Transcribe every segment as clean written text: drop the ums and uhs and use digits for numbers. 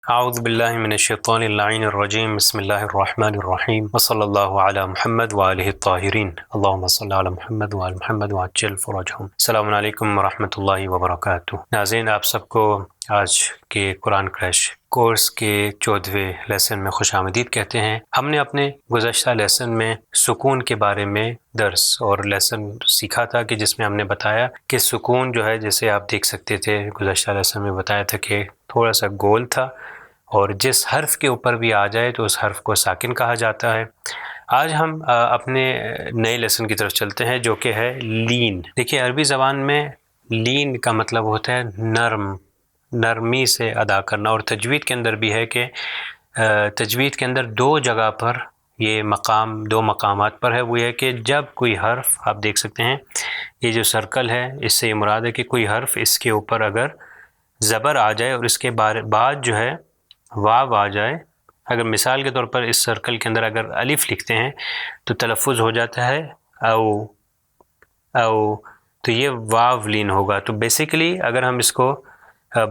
اعوذ باللہ من الشیطان اللعین الرجیم بسم اللہ الرحمن الرحیم وصلی اللہ علی محمد وآلہ الطاہرین اللہم صلی علی محمد وآل محمد وعجل فرجہم۔ السلام علیکم ورحمۃ اللہ وبرکاتہ۔ ناظرین، آپ سب کو آج کے قرآن کریش کورس کے 14ویں لیسن میں خوش آمدید کہتے ہیں۔ ہم نے اپنے گزشتہ لیسن میں سکون کے بارے میں درس اور لیسن سیکھا تھا کہ جس میں ہم نے بتایا کہ سکون جو ہے، جیسے آپ دیکھ سکتے تھے گزشتہ لیسن میں بتایا تھا کہ تھوڑا سا گول تھا اور جس حرف کے اوپر بھی آ جائے تو اس حرف کو ساکن کہا جاتا ہے۔ آج ہم اپنے نئے لیسن کی طرف چلتے ہیں جو کہ ہے لین۔ دیکھیے، عربی زبان میں لین کا مطلب ہوتا ہے نرمی سے ادا کرنا، اور تجوید کے اندر بھی ہے کہ تجوید کے اندر دو جگہ پر یہ مقام، دو مقامات پر ہے۔ وہ یہ کہ جب کوئی حرف، آپ دیکھ سکتے ہیں یہ جو سرکل ہے، اس سے یہ مراد ہے کہ کوئی حرف اس کے اوپر اگر زبر آ جائے اور اس کے بعد جو ہے واو آ جائے، اگر مثال کے طور پر اس سرکل کے اندر اگر الف لکھتے ہیں تو تلفظ ہو جاتا ہے او، تو یہ واو لین ہوگا۔ تو بیسیکلی اگر ہم اس کو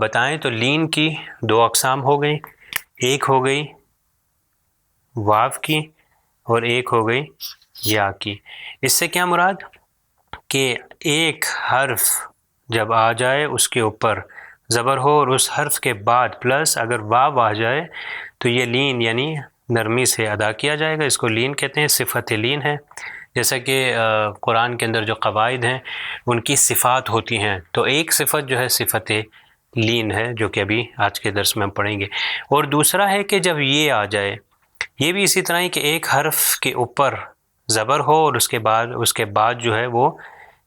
بتائیں تو لین کی دو اقسام ہو گئی، ایک ہو گئی واو کی اور ایک ہو گئی یا کی۔ اس سے کیا مراد کہ ایک حرف جب آ جائے اس کے اوپر زبر ہو اور اس حرف کے بعد پلس اگر واو آ جائے تو یہ لین یعنی نرمی سے ادا کیا جائے گا۔ اس کو لین کہتے ہیں، صفت لین ہے۔ جیسا کہ قرآن کے اندر جو قواعد ہیں ان کی صفات ہوتی ہیں، تو ایک صفت جو ہے صفت لین ہے، جو کہ ابھی آج کے درس میں ہم پڑھیں گے۔ اور دوسرا ہے کہ جب یہ آ جائے، یہ بھی اسی طرح ہی کہ ایک حرف کے اوپر زبر ہو اور اس کے بعد جو ہے وہ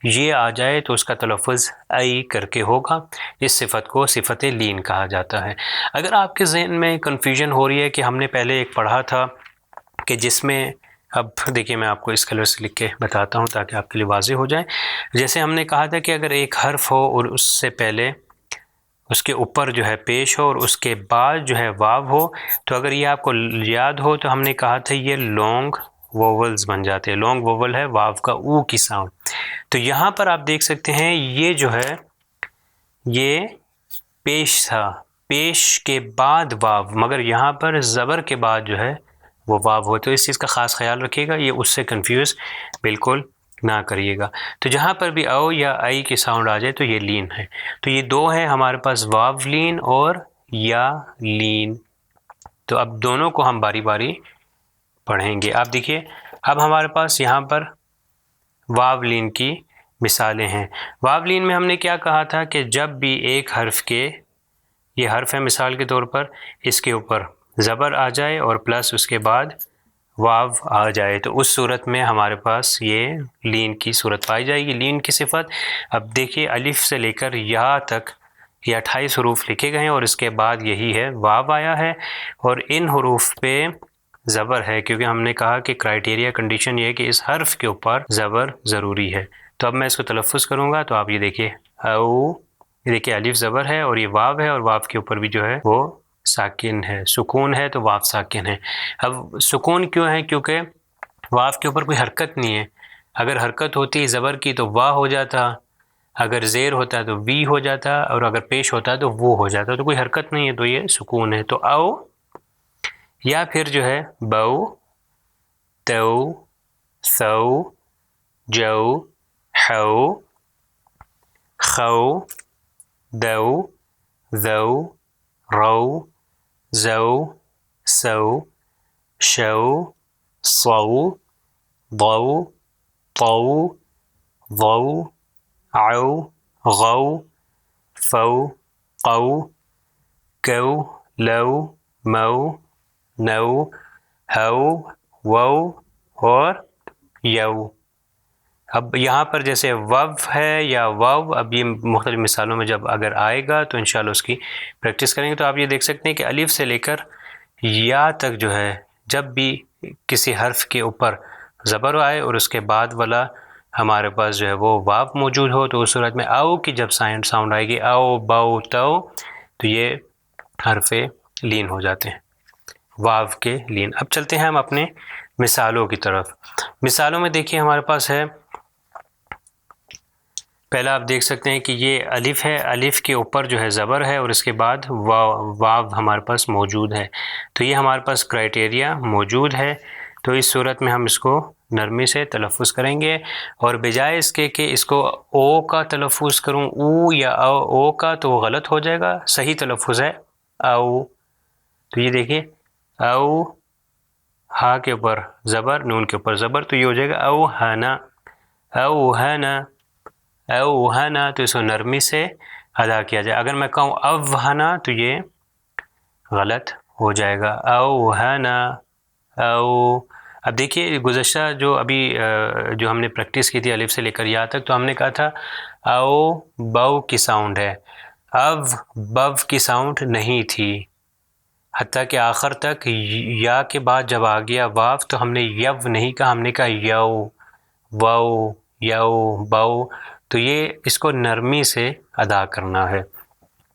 یہ آ جائے تو اس کا تلفظ ای کر کے ہوگا۔ اس صفت کو صفت لین کہا جاتا ہے۔ اگر آپ کے ذہن میں کنفیوژن ہو رہی ہے کہ ہم نے پہلے ایک پڑھا تھا کہ جس میں، اب دیکھیے میں آپ کو اس کلر سے لکھ کے بتاتا ہوں تاکہ آپ کے لیے واضح ہو جائے۔ جیسے ہم نے کہا تھا کہ اگر ایک حرف ہو اور اس سے پہلے اس کے اوپر جو ہے پیش ہو اور اس کے بعد جو ہے واو ہو، تو اگر یہ آپ کو یاد ہو تو ہم نے کہا تھا یہ لانگ ووولز بن جاتے ہیں۔ لانگ ووول ہے واو کا او کی ساؤنڈ۔ تو یہاں پر آپ دیکھ سکتے ہیں یہ جو ہے یہ پیش تھا، پیش کے بعد واو، مگر یہاں پر زبر کے بعد جو ہے وہ واو ہو، تو اس چیز کا خاص خیال رکھیے گا، یہ اس سے کنفیوز بالکل نہ کریے گا۔ تو جہاں پر بھی او یا ای کی ساؤنڈ آ جائے تو یہ لین ہے۔ تو یہ دو ہے ہمارے پاس، واو لین اور یا لین۔ تو اب دونوں کو ہم باری باری پڑھیں گے۔ آپ دیکھیے، اب ہمارے پاس یہاں پر واو لین کی مثالیں ہیں۔ واو لین میں ہم نے کیا کہا تھا کہ جب بھی ایک حرف کے، یہ حرف ہے مثال کے طور پر، اس کے اوپر زبر آ جائے اور پلس اس کے بعد واو آ جائے تو اس صورت میں ہمارے پاس یہ لین کی صورت پائی جائے گی، لین کی صفت۔ اب دیکھیے الف سے لے کر یا تک یہ 28 حروف لکھے گئے ہیں اور اس کے بعد یہی ہے واو آیا ہے، اور ان حروف پہ زبر ہے کیونکہ ہم نے کہا کہ کرائیٹیریا کنڈیشن یہ ہے کہ اس حرف کے اوپر زبر ضروری ہے۔ تو اب میں اس کو تلفظ کروں گا تو آپ یہ دیکھیے او، یہ دیکھیے الف زبر ہے اور یہ واو ہے، اور واو کے اوپر بھی جو ہے وہ ساکن ہے، سکون ہے تو واو ساکن ہے۔ اب سکون کیوں ہے؟ کیونکہ واو کے اوپر کوئی حرکت نہیں ہے۔ اگر حرکت ہوتی زبر کی تو وا ہو جاتا، اگر زیر ہوتا ہے تو وی ہو جاتا، اور اگر پیش ہوتا ہے تو وہ ہو جاتا، تو کوئی حرکت نہیں ہے تو یہ سکون ہے۔ تو او، یا پھر جو ہے بو، تو، سو، جو، حو، خو، دو، ذو، رو، زو، سو، شو، صو، ضو، طو، ضو، عو، غو، فو، قو، کو، لو، مو، نو، ہو، وو اور یو۔ اب یہاں پر جیسے وو ہے یا واو، اب یہ مختلف مثالوں میں جب اگر آئے گا تو انشاءاللہ اس کی پریکٹس کریں گے۔ تو آپ یہ دیکھ سکتے ہیں کہ الف سے لے کر یا تک جو ہے جب بھی کسی حرف کے اوپر زبر آئے اور اس کے بعد والا ہمارے پاس جو ہے وہ واو موجود ہو، تو اس صورت میں او کی جب ساؤنڈ آئے گی، او، بو، تو یہ حرف لین ہو جاتے ہیں، واو کے لین۔ اب چلتے ہیں ہم اپنے مثالوں کی طرف۔ مثالوں میں دیکھیے ہمارے پاس ہے پہلا آپ دیکھ سکتے ہیں کہ یہ الف ہے، الف کے اوپر جو ہے زبر ہے اور اس کے بعد واو ہمارے پاس موجود ہے. تو یہ ہمارے پاس کرائٹیریا موجود ہے. تو اس صورت میں ہم اس کو نرمی سے تلفظ کریں گے، اور بجائے اس کے کہ اس کو او کا تلفظ کروں، او یا او کا، تو وہ غلط ہو جائے گا. صحیح تلفظ ہے او. تو یہ دیکھیے او، ہا کے اوپر زبر، نون کے اوپر زبر، تو یہ ہو جائے گا او ہنا، او ہنا، او ہنا. تو اس کو نرمی سے ادا کیا جائے. اگر میں کہوں او ہنا تو یہ غلط ہو جائے گا. او ہنا، او. اب دیکھیے گزشتہ جو ابھی جو ہم نے پریکٹس کی تھی الف سے لے کر یا تک، تو ہم نے کہا تھا او بو کی ساؤنڈ ہے، اب بو کی ساؤنڈ نہیں تھی، حتیٰ کہ آخر تک یا کے بعد جب آ گیا واو تو ہم نے یو نہیں کہا، ہم نے کہا یو، وو، یو، بو. تو یہ اس کو نرمی سے ادا کرنا ہے.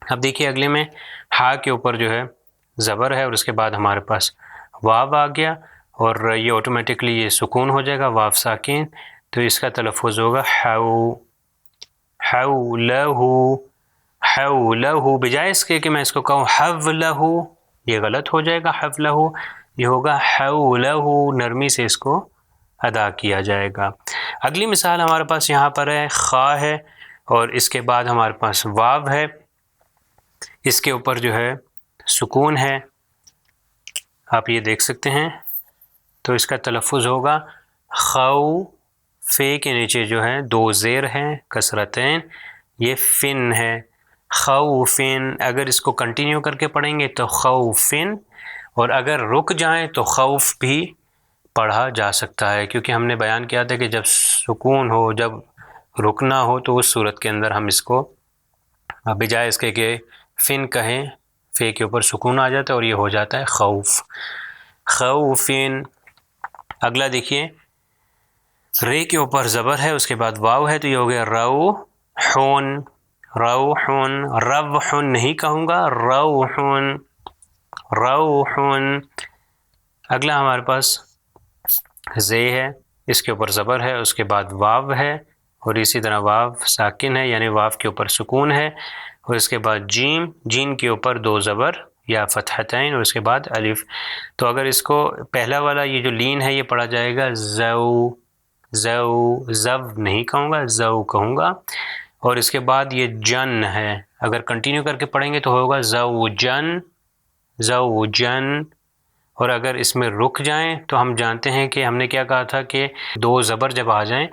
اب دیکھیے اگلے میں ہا کے اوپر جو ہے زبر ہے اور اس کے بعد ہمارے پاس واو آ گیا، اور یہ آٹومیٹکلی یہ سکون ہو جائے گا، واو ساکن. تو اس کا تلفظ ہوگا حو، حو لہو، حو لہو. بجائے اس کے کہ میں اس کو کہوں حو لہو، یہ غلط ہو جائے گا. حو لہو یہ ہوگا حو لہو، نرمی سے اس کو ادا کیا جائے گا. اگلی مثال ہمارے پاس یہاں پر ہے خا ہے اور اس کے بعد ہمارے پاس واو ہے، اس کے اوپر جو ہے سکون ہے، آپ یہ دیکھ سکتے ہیں. تو اس کا تلفظ ہوگا خو. فے کے نیچے جو ہے دو زیر ہیں کسرتین، یہ فن ہے، خوفن. اگر اس کو کنٹینیو کر کے پڑھیں گے تو خوفن، اور اگر رک جائیں تو خوف بھی پڑھا جا سکتا ہے، کیونکہ ہم نے بیان کیا تھا کہ جب سکون ہو، جب رکنا ہو، تو اس صورت کے اندر ہم اس کو بجائے اس کے کہ فن کہیں، فے کے اوپر سکون آ جاتا ہے اور یہ ہو جاتا ہے خوف، خوفن. اگلا دیکھیے رے کے اوپر زبر ہے، اس کے بعد واو ہے، تو یہ ہو گیا روحن، روحن. روحن نہیں کہوں گا، روحن، روحن. اگلا ہمارے پاس زے ہے، اس کے اوپر زبر ہے، اس کے بعد واو ہے، اور اسی طرح واو ساکن ہے، یعنی واو کے اوپر سکون ہے، اور اس کے بعد جیم، جین کے اوپر دو زبر یا فتحتین، اور اس کے بعد الف. تو اگر اس کو پہلا والا یہ جو لین ہے یہ پڑھا جائے گا زو، زو، زو نہیں کہوں گا، زو کہوں گا. اور اس کے بعد یہ جن ہے، اگر کنٹینیو کر کے پڑھیں گے تو ہوگا زو جن، زو جن. اور اگر اس میں رک جائیں تو ہم جانتے ہیں کہ ہم نے کیا کہا تھا کہ دو زبر جب آ جائیں،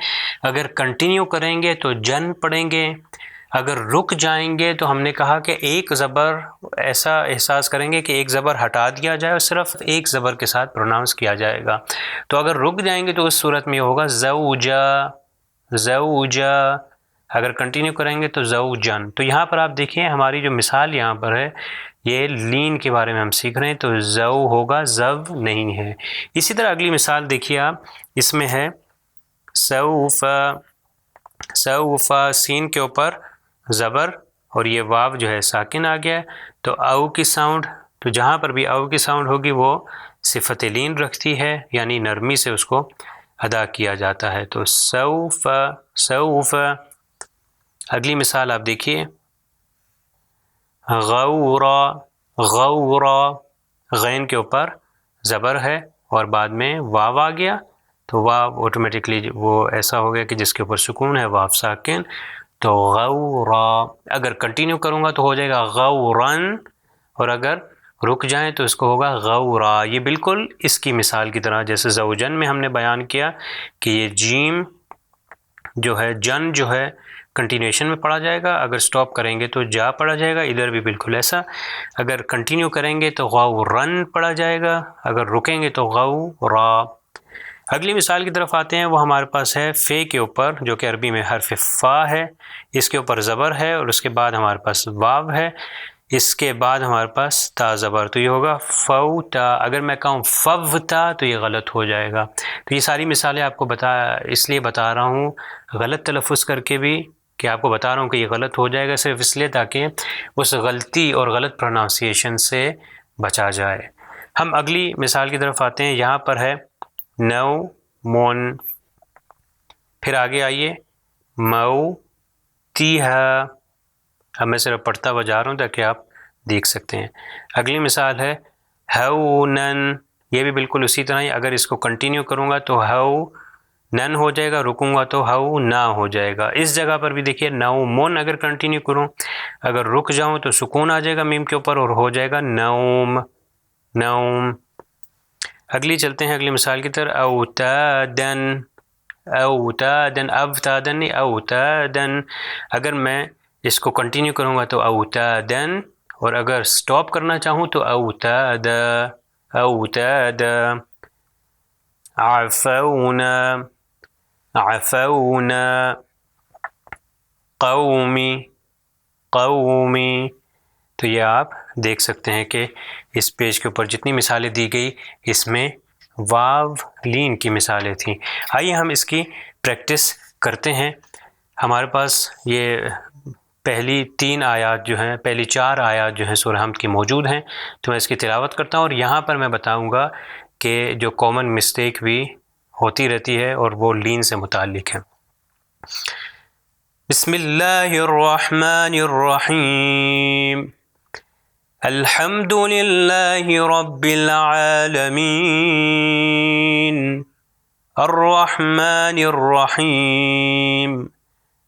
اگر کنٹینیو کریں گے تو جن پڑھیں گے، اگر رک جائیں گے تو ہم نے کہا کہ ایک زبر ایسا احساس کریں گے کہ ایک زبر ہٹا دیا جائے اور صرف ایک زبر کے ساتھ پروناؤنس کیا جائے گا. تو اگر رک جائیں گے تو اس صورت میں یہ ہوگا زوجا، زوجا. اگر کنٹینیو کریں گے تو زوجن. تو یہاں پر آپ دیکھیں ہماری جو مثال یہاں پر ہے یہ لین کے بارے میں ہم سیکھ رہے ہیں، تو زو ہوگا، زو نہیں ہے. اسی طرح اگلی مثال دیکھیے آپ، اس میں ہے سوف، سوف. سین کے اوپر زبر اور یہ واو جو ہے ساکن آ گیا، تو او کی ساؤنڈ، تو جہاں پر بھی او کی ساؤنڈ ہوگی وہ صفت لین رکھتی ہے، یعنی نرمی سے اس کو ادا کیا جاتا ہے. تو سوف، سوف. اگلی مثال آپ دیکھیے غورا، غورا. غین کے اوپر زبر ہے اور بعد میں واو آ گیا، تو واو آٹومیٹکلی وہ ایسا ہو گیا کہ جس کے اوپر سکون ہے، واو ساکن. تو غورا. اگر کنٹینیو کروں گا تو ہو جائے گا غورن، اور اگر رک جائیں تو اس کو ہوگا غورا. یہ بالکل اس کی مثال کی طرح جیسے زوجن میں ہم نے بیان کیا کہ یہ جیم جو ہے، جن جو ہے کنٹینیوشن میں پڑھا جائے گا، اگر سٹاپ کریں گے تو جا پڑھا جائے گا. ادھر بھی بالکل ایسا، اگر کنٹینیو کریں گے تو غورن پڑھا جائے گا، اگر رکیں گے تو غورا. اگلی مثال کی طرف آتے ہیں، وہ ہمارے پاس ہے فے کے اوپر، جو کہ عربی میں حرف فا ہے، اس کے اوپر زبر ہے اور اس کے بعد ہمارے پاس واو ہے، اس کے بعد ہمارے پاس تا زبر، تو یہ ہوگا فوتا. اگر میں کہوں فوتا تو یہ غلط ہو جائے گا. تو یہ ساری مثالیں آپ کو اس لیے بتا رہا ہوں غلط تلفظ کر کے بھی، کہ آپ کو بتا رہا ہوں کہ یہ غلط ہو جائے گا صرف اس لیے تاکہ اس غلطی اور غلط پروناؤنسیشن سے بچا جائے. ہم اگلی مثال کی طرف آتے ہیں، یہاں پر ہے نو، مون. پھر آگے آئیے مئو، أوتيها. اب میں صرف پڑھتا ہوا جا رہا ہوں تاکہ آپ دیکھ سکتے ہیں. اگلی مثال ہے ہونن. یہ بھی بالکل اسی طرح ہی اگر اس کو کنٹینیو کروں گا تو ہو نن ہو جائے گا, رکوں گا تو ہو نہ ہو جائے گا. اس جگہ پر بھی دیکھیے نومن اگر کنٹینیو کروں, اگر رک جاؤں تو سکون آ جائے گا میم کے اوپر اور ہو جائے گا نوم نوم. اگلی چلتے ہیں اگلی مثال کی طرف. اوتادن اوتادن, اوتادن نہیں اوتادن. اگر میں اس کو کنٹینیو کروں گا تو اوتادن, اور اگر سٹاپ کرنا چاہوں تو اوتاد اوتاد. عفونا عفونا. قومی قومی. تو یہ آپ دیکھ سکتے ہیں کہ اس پیج کے اوپر جتنی مثالیں دی گئی اس میں واو لین کی مثالیں تھیں. آئیے ہم اس کی پریکٹس کرتے ہیں. ہمارے پاس یہ پہلی 3 آیات جو ہیں, پہلی 4 آیات جو ہیں سورہ حمد کی موجود ہیں, تو میں اس کی تلاوت کرتا ہوں اور یہاں پر میں بتاؤں گا کہ جو کامن مسٹیک بھی ہوتی رہتی ہے اور وہ لین سے متعلق ہے. بسم اللہ الرحمن الرحیم. الحمد للہ رب العالمین الرحمن الرحیم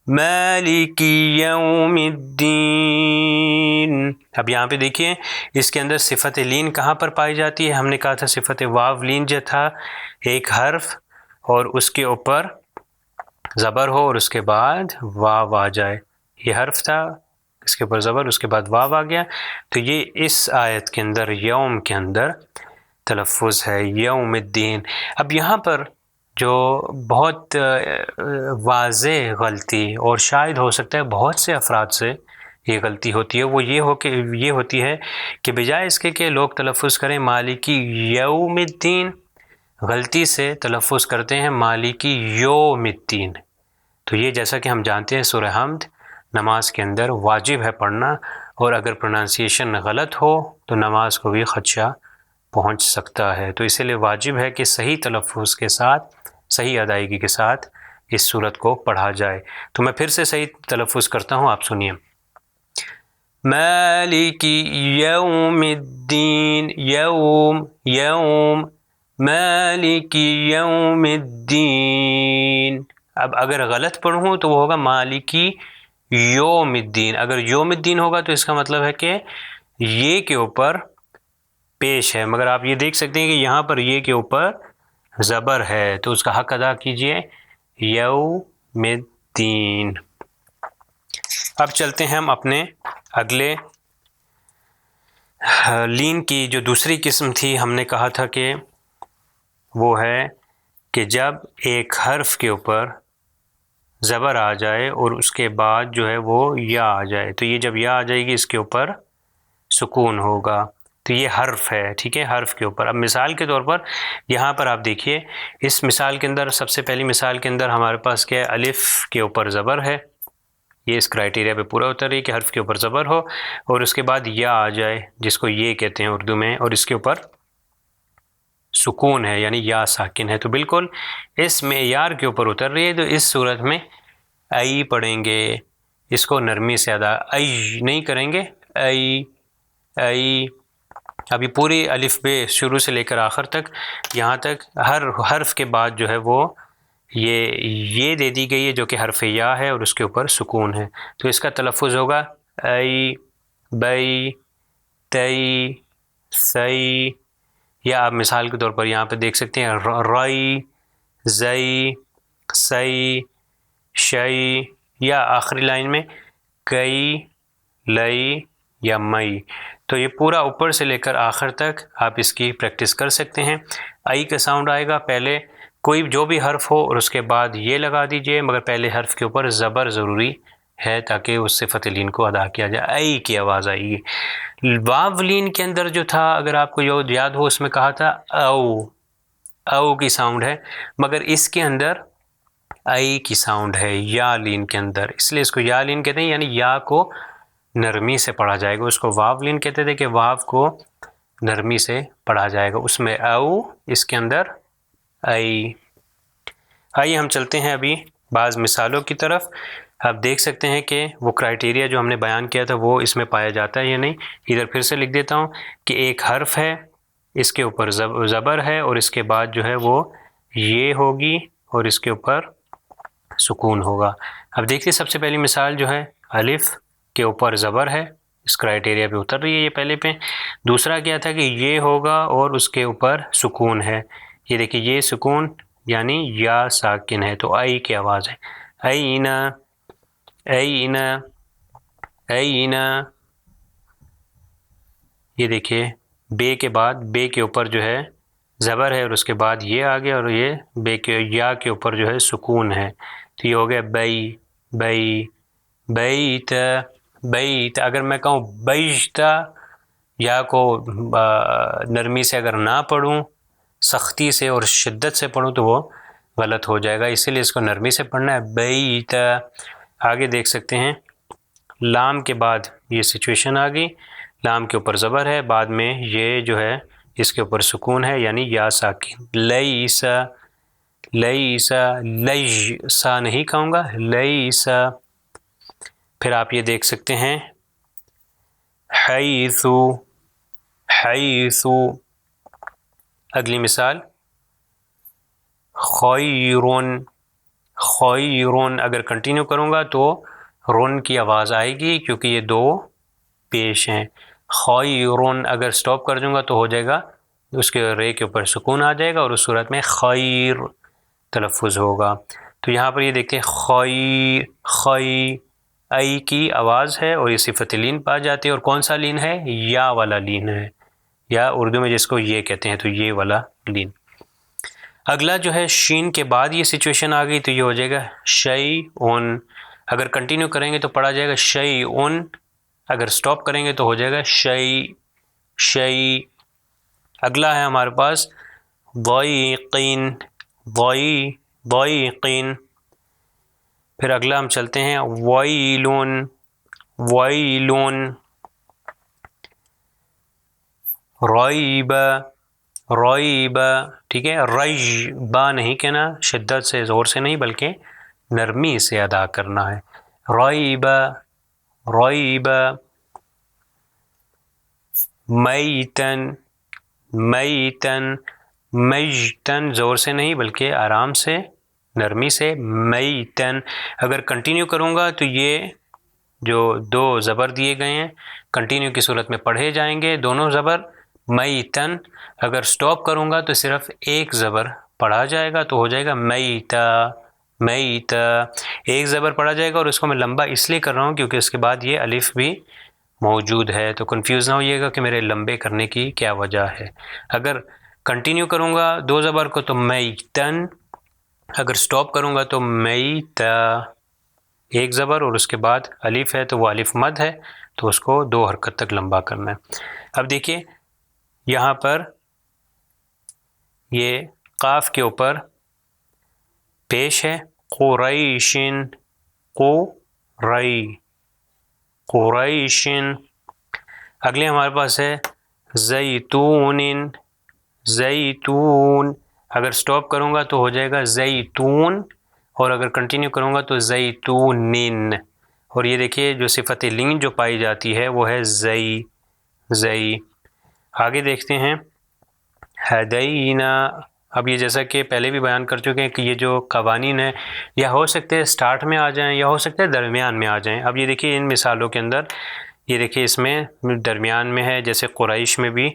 مالک یوم الدین. اب یہاں پہ دیکھیے اس کے اندر صفت لین کہاں پر پائی جاتی ہے. ہم نے کہا تھا صفت واو لین جو تھا ایک حرف اور اس کے اوپر زبر ہو اور اس کے بعد واو آ جائے. یہ حرف تھا, اس کے اوپر زبر, اس کے بعد واو آ گیا. تو یہ اس آیت کے اندر یوم کے اندر تلفظ ہے یوم الدین. اب یہاں پر جو بہت واضح غلطی اور شاید ہو سکتا ہے بہت سے افراد سے یہ غلطی ہوتی ہے, وہ یہ ہوتی ہے کہ بجائے اس کے کہ لوگ تلفظ کریں مالکی یوم الدین, غلطی سے تلفظ کرتے ہیں مالکی یوم الدین. تو یہ جیسا کہ ہم جانتے ہیں سورہ حمد نماز کے اندر واجب ہے پڑھنا, اور اگر پروننسیشن غلط ہو تو نماز کو بھی خدشہ پہنچ سکتا ہے. تو اسی لیے واجب ہے کہ صحیح تلفظ کے ساتھ, صحیح ادائیگی کے ساتھ اس صورت کو پڑھا جائے. تو میں پھر سے صحیح تلفظ کرتا ہوں, آپ سنیے. مالک یوم الدین یوم یوم مالک یوم الدین. اب اگر غلط پڑھوں تو وہ ہوگا مالکی یوم الدین. اگر یوم الدین ہوگا تو اس کا مطلب ہے کہ یہ کے اوپر پیش ہے, مگر آپ یہ دیکھ سکتے ہیں کہ یہاں پر یہ کے اوپر زبر ہے, تو اس کا حق ادا کیجئے یوم الدین. اب چلتے ہیں ہم اپنے اگلے لین کی جو دوسری قسم تھی. ہم نے کہا تھا کہ وہ ہے کہ جب ایک حرف کے اوپر زبر آ جائے اور اس کے بعد جو ہے وہ یا آ جائے, تو یہ جب یا آ جائے گی اس کے اوپر سکون ہوگا. تو یہ حرف ہے, ٹھیک ہے, حرف کے اوپر. اب مثال کے طور پر یہاں پر آپ دیکھیے اس مثال کے اندر, سب سے پہلی مثال کے اندر ہمارے پاس کیا ہے, الف کے اوپر زبر ہے. یہ اس کرائٹیریا پہ پورا اتر رہی ہے کہ حرف کے اوپر زبر ہو اور اس کے بعد یا آ جائے جس کو یہ کہتے ہیں اردو میں, اور اس کے اوپر سکون ہے یعنی یا ساکن ہے. تو بالکل اس معیار کے اوپر اتر رہی ہے. تو اس صورت میں ای پڑھیں گے, اس کو نرمی سے ادا ای نہیں کریں گے, ای ای. ابھی پوری الف بے شروع سے لے کر آخر تک, یہاں تک ہر حرف کے بعد جو ہے وہ یہ دے دی گئی ہے جو کہ حرف یا ہے اور اس کے اوپر سکون ہے. تو اس کا تلفظ ہوگا ای بئی تئی سی. یا آپ مثال کے طور پر یہاں پہ دیکھ سکتے ہیں رئی زئی سی شئی, یا آخری لائن میں کئی لئی یا مئی. تو یہ پورا اوپر سے لے کر آخر تک آپ اس کی پریکٹس کر سکتے ہیں. آئی کا ساؤنڈ آئے گا, پہلے کوئی جو بھی حرف ہو اور اس کے بعد یہ لگا دیجئے, مگر پہلے حرف کے اوپر زبر ضروری ہے تاکہ اس صفت لین کو ادا کیا جائے. ای کی آواز آئے گی. واو لین کے اندر جو تھا اگر آپ کو یاد ہو اس میں کہا تھا او, او کی ساؤنڈ ہے, مگر اس کے اندر ای کی ساؤنڈ ہے یا لین کے اندر, اس لیے اس کو یا لین کہتے ہیں, یعنی یا کو نرمی سے پڑھا جائے گا. اس کو واو لین کہتے تھے کہ واو کو نرمی سے پڑھا جائے گا, اس میں او, اس کے اندر ای. آئیے ہم چلتے ہیں ابھی بعض مثالوں کی طرف. آپ دیکھ سکتے ہیں کہ وہ کرائٹیریا جو ہم نے بیان کیا تھا وہ اس میں پایا جاتا ہے یا نہیں. ادھر پھر سے لکھ دیتا ہوں کہ ایک حرف ہے، اس کے اوپر زبر ہے، اور اس کے بعد جو ہے وہ یہ ہوگی اور اس کے اوپر سکون ہوگا. اب دیکھیے سب سے پہلی مثال جو ہے الف کے اوپر زبر ہے، اس کرائٹیریا پہ اتر رہی ہے یہ پہلے پہ. دوسرا کیا تھا کہ یہ ہوگا اور اس کے اوپر سکون ہے. یہ دیکھیے یہ سکون یعنی یا ساکن ہے تو ای کی آواز ہے. اینا اینا اینا. یہ دیکھیے بے کے بعد بے کے اوپر جو ہے زبر ہے اور اس کے بعد یہ آ گیا اور یہ بے کے یا کے اوپر جو ہے سکون ہے تو یہ ہو گیا بئی بئی بیت بیت. اگر میں کہوں بیشتا یا کو نرمی سے اگر نہ پڑھوں، سختی سے اور شدت سے پڑھوں تو وہ غلط ہو جائے گا، اسی لیے اس کو نرمی سے پڑھنا ہے بیت. آگے دیکھ سکتے ہیں لام کے بعد یہ سچویشن آ گئی، لام کے اوپر زبر ہے، بعد میں یہ جو ہے اس کے اوپر سکون ہے یعنی یا ساکن. لیسا لیسا لیسا نہیں کہوں گا لیسا. پھر آپ یہ دیکھ سکتے ہیں حیثو حیثو. اگلی مثال خیرون خیرون. اگر کنٹینیو کروں گا تو رون کی آواز آئے گی کیونکہ یہ دو پیش ہیں. خیرون اگر سٹاپ کر دوں گا تو ہو جائے گا اس کے رے کے اوپر سکون آ جائے گا اور اس صورت میں خیر تلفظ ہوگا. تو یہاں پر یہ دیکھیں خی خی ای کی آواز ہے اور یہ صفت لین پا جاتی ہے. اور کون سا لین ہے؟ یا والا لین ہے، یا اردو میں جس کو یہ کہتے ہیں تو یہ والا لین. اگلا جو ہے شین کے بعد یہ سچویشن آ گئی تو یہ ہو جائے گا شیء. اگر کنٹینیو کریں گے تو پڑھا جائے گا شیء، اگر سٹاپ کریں گے تو ہو جائے گا شیء شیء. اگلا ہے ہمارے پاس ضیقین ضیقین. پھر اگلا ہم چلتے ہیں ویلون ویلون. ریب ریب. ٹھیک ہے، ریبا نہیں کہنا، شدت سے زور سے نہیں بلکہ نرمی سے ادا کرنا ہے. ریب ریب. میتن میتن میتن. زور سے نہیں بلکہ آرام سے نرمی سے میتن. اگر کنٹینیو کروں گا تو یہ جو دو زبر دیے گئے ہیں کنٹینیو کی صورت میں پڑھے جائیں گے دونوں زبر میتن. اگر سٹاپ کروں گا تو صرف ایک زبر پڑھا جائے گا تو ہو جائے گا میتا میتا. ایک زبر پڑھا جائے گا اور اس کو میں لمبا اس لیے کر رہا ہوں کیونکہ اس کے بعد یہ الف بھی موجود ہے تو کنفیوز نہ ہوئیے گا کہ میرے لمبے کرنے کی کیا وجہ ہے. اگر کنٹینیو کروں گا دو زبر کو تو میتن، اگر سٹاپ کروں گا تو میتا. ایک زبر اور اس کے بعد الف ہے تو وہ الف مد ہے تو اس کو دو حرکت تک لمبا کرنا ہے. اب دیکھیے یہاں پر یہ قاف کے اوپر پیش ہے قریشن قری قریشن. اگلے ہمارے پاس ہے زیتون زیتون. اگر سٹاپ کروں گا تو ہو جائے گا زیتون اور اگر کنٹینیو کروں گا تو زیتونن. اور یہ دیکھیے جو صفت لین جو پائی جاتی ہے وہ ہے زئی زئی. آگے دیکھتے ہیں ہدینا. اب یہ جیسا کہ پہلے بھی بیان کر چکے ہیں کہ یہ جو قوانین ہیں یا ہو سکتے ہیں سٹارٹ میں آ جائیں یا ہو سکتے ہیں درمیان میں آ جائیں. اب یہ دیکھیے ان مثالوں کے اندر یہ دیکھیے اس میں درمیان میں ہے، جیسے قریش میں بھی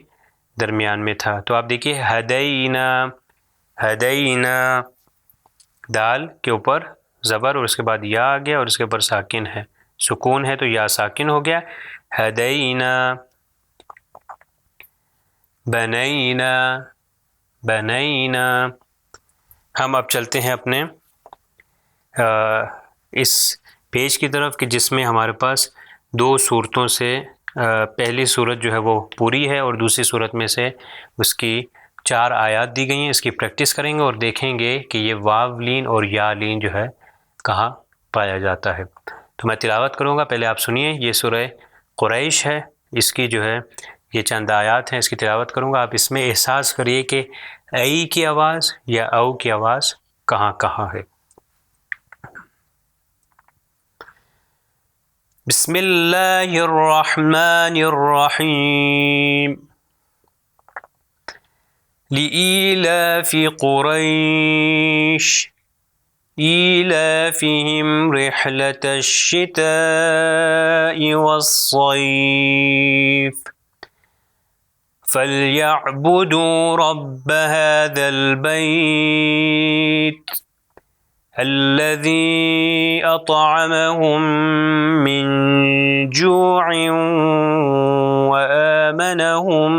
درمیان میں تھا. تو آپ دیکھیے ہدینا ہدینا. دال کے اوپر زبر اور اس کے بعد یا آ گیا اور اس کے اوپر ساکن ہے، سکون ہے تو یا ساکن ہو گیا. ہدینا بنینا بنینا. ہم اب چلتے ہیں اپنے اس پیج کی طرف کہ جس میں ہمارے پاس دو صورتوں سے پہلی صورت جو ہے وہ پوری ہے اور دوسری صورت میں سے اس کی 4 آیات دی گئی ہیں. اس کی پریکٹس کریں گے اور دیکھیں گے کہ یہ واو لین اور یا لین جو ہے کہاں پایا جاتا ہے. تو میں تلاوت کروں گا، پہلے آپ سنیے. یہ سورہ قریش ہے، اس کی جو ہے یہ چند آیات ہیں، اس کی تلاوت کروں گا. آپ اس میں احساس کریے کہ ای کی آواز یا او کی آواز کہاں کہاں ہے. بسم اللہ الرحمن الرحیم لإيلاف قریش إيلافهم رحلة الشتاء والصيف فليعبدوا رب هذا البيت الذي أطعمهم من جوع وآمنهم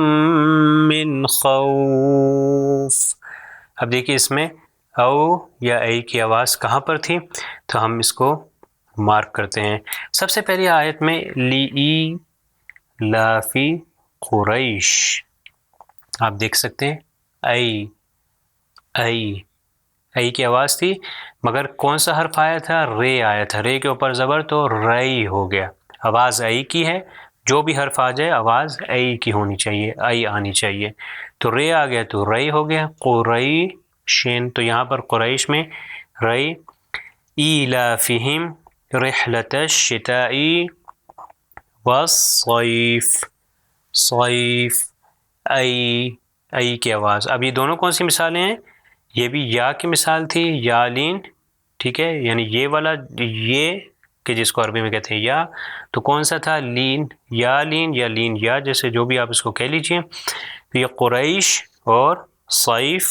من خوف. اب دیکھیے اس میں او یا ای کی آواز کہاں پر تھی، تو ہم اس کو مارک کرتے ہیں. سب سے پہلی آیت میں لإیلاف قریش آپ دیکھ سکتے ہیں ای کی آواز تھی، مگر کون سا حرف آیا تھا؟ رے آیا تھا. رے کے اوپر زبر تو رئی ہو گیا. آواز ای کی ہے، جو بھی حرف آ جائے آواز ای کی ہونی چاہیے، ای آنی چاہیے. تو رے آ گیا تو رئی ہو گیا. قریشین، تو یہاں پر قریش میں رئی. ایلافہم رحلۃ الشتاء والصیف، صیف ای کی آواز. اب یہ دونوں کون سی مثالیں ہیں؟ یہ بھی یا کی مثال تھی، یا لین، ٹھیک ہے، یعنی یہ والا یہ کہ جس کو عربی میں کہتے ہیں یا، تو کون سا تھا؟ لین یا لین یا جیسے جو بھی آپ اس کو کہہ لیجئے. تو یہ قریش اور صیف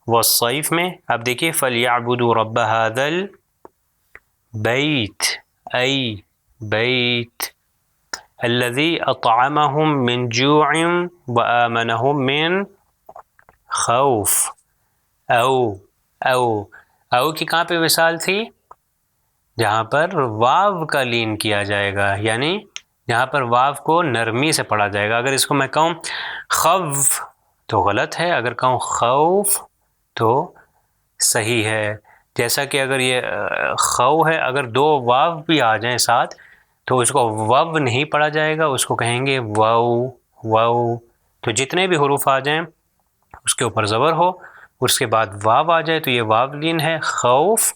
والصیف میں اب دیکھیے فَلْيَعْبُدُوا رَبَّ هَذَا الْبَيْتِ ای بیت الذی اطعمہم من جوع وآمنہم من خوف. او کی کہاں پہ مثال تھی؟ جہاں پر واو کا لین کیا جائے گا، یعنی جہاں پر واو کو نرمی سے پڑھا جائے گا. اگر اس کو میں کہوں خوف تو غلط ہے، اگر کہوں خوف تو صحیح ہے. جیسا کہ اگر یہ خو ہے، اگر دو واو بھی آ جائیں ساتھ تو اس کو وو نہیں پڑھا جائے گا، اس کو کہیں گے وو. تو جتنے بھی حروف آ جائیں اس کے اوپر زبر ہو، اس کے بعد واو آ جائے تو یہ واو لین ہے خوف.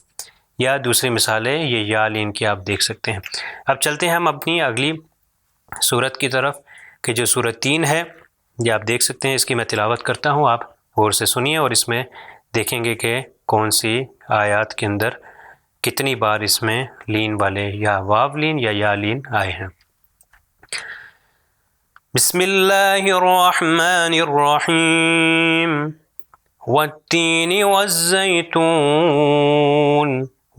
یا دوسری مثالیں یہ یا لین کی آپ دیکھ سکتے ہیں. اب چلتے ہیں ہم اپنی اگلی سورت کی طرف کہ جو سورت 3 ہے. یہ آپ دیکھ سکتے ہیں، اس کی میں تلاوت کرتا ہوں، آپ غور سے سنیے اور اس میں دیکھیں گے کہ کون سی آیات کے اندر کتنی بار اس میں لین والے یا واو لین یا لین آئے ہیں. بسم اللہ الرحمن الرحیم والتین والزیتون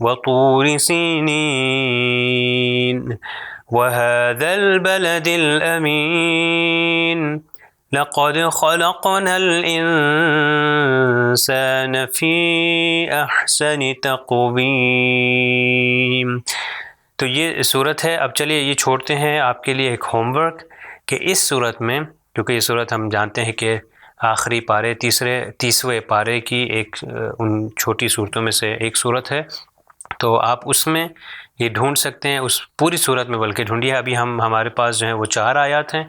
وطور سینین وهذا البلد الأمین لقد خلقنا الإنسان في أحسن تقویم. تو یہ صورت ہے. اب چلیے یہ چھوڑتے ہیں آپ کے لیے ایک ہوم ورک کہ اس صورت میں، کیونکہ یہ صورت ہم جانتے ہیں کہ آخری پارے تیسویں پارے کی ایک ان چھوٹی صورتوں میں سے ایک صورت ہے، تو آپ اس میں یہ ڈھونڈ سکتے ہیں، اس پوری صورت میں بلکہ ڈھونڈیے. ابھی ہمارے پاس جو ہیں وہ 4 آیات ہیں،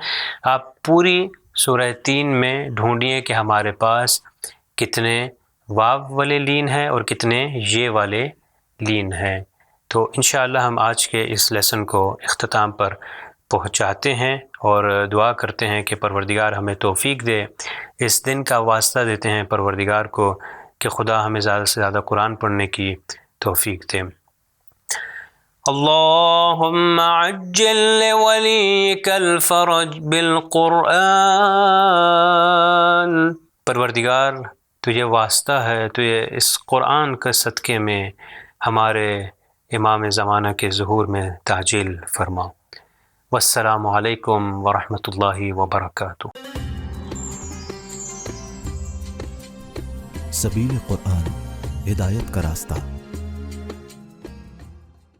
آپ پوری سورہ 3 میں ڈھونڈیے کہ ہمارے پاس کتنے واو والے لین ہیں اور کتنے یہ والے لین ہیں. تو انشاءاللہ ہم آج کے اس لیسن کو اختتام پر پہنچاتے ہیں اور دعا کرتے ہیں کہ پروردگار ہمیں توفیق دے. اس دن کا واسطہ دیتے ہیں پروردگار کو کہ خدا ہمیں زیادہ سے زیادہ قرآن پڑھنے کی توفیق دے. اللہم عجل لولیک الفرج بالقرآن. پروردگار تجھے واسطہ ہے، تجھے اس قرآن کے صدقے میں ہمارے امام زمانہ کے ظہور میں تعجیل فرماؤ. والسلام علیکم ورحمۃ اللہ وبرکاتہ. سبیل قرآن، ہدایت کا راستہ.